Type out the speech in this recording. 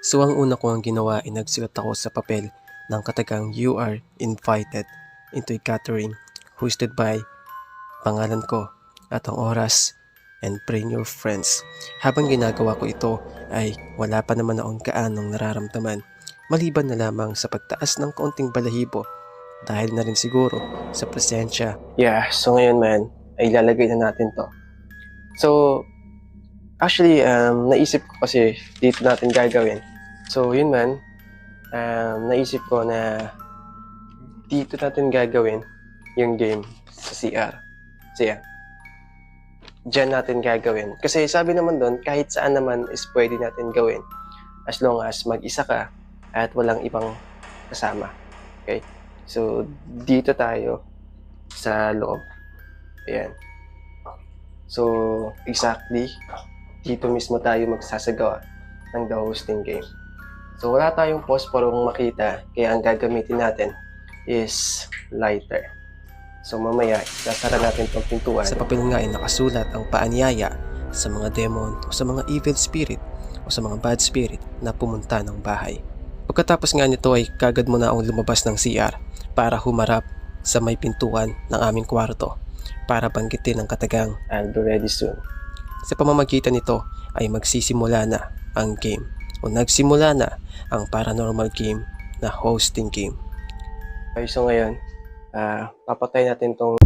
So ang una ko ang ginawa ay nagsulat ako sa papel ng katagang "You are invited" into a gathering hosted by pangalan ko at ang oras and bring your friends. Habang ginagawa ko ito ay wala pa naman akong gaanong nararamdaman maliban na lamang sa pagtaas ng kaunting balahibo dahil na rin siguro sa presensya. Yeah, so ngayon man ay ilalagay na natin to. So actually naisip ko kasi dito natin gagawin. So yun man, naisip ko na dito natin gagawin yung game sa CR. So yeah, dyan natin gagawin. Kasi sabi naman doon, kahit saan naman is pwede natin gawin as long as mag-isa ka at walang ibang kasama. Okay? So, dito tayo sa loob. Ayan. So, exactly, dito mismo tayo magsasagawa ng the hosting game. So, wala tayong posporong makita, kaya ang gagamitin natin is lighter. So mamaya, sasara natin itong pintuan. Sa papel nga ay nakasulat ang paanyaya sa mga demon o sa mga evil spirit o sa mga bad spirit na pumunta ng bahay. Pagkatapos nga nito ay kagad mo na akong lumabas ng CR para humarap sa may pintuan ng aming kwarto para banggitin ang katagang "I'll be ready soon." Sa pamamagitan nito ay magsisimula na ang game o nagsimula na ang paranormal game na hosting game. Okay, so ngayon, papatay natin tong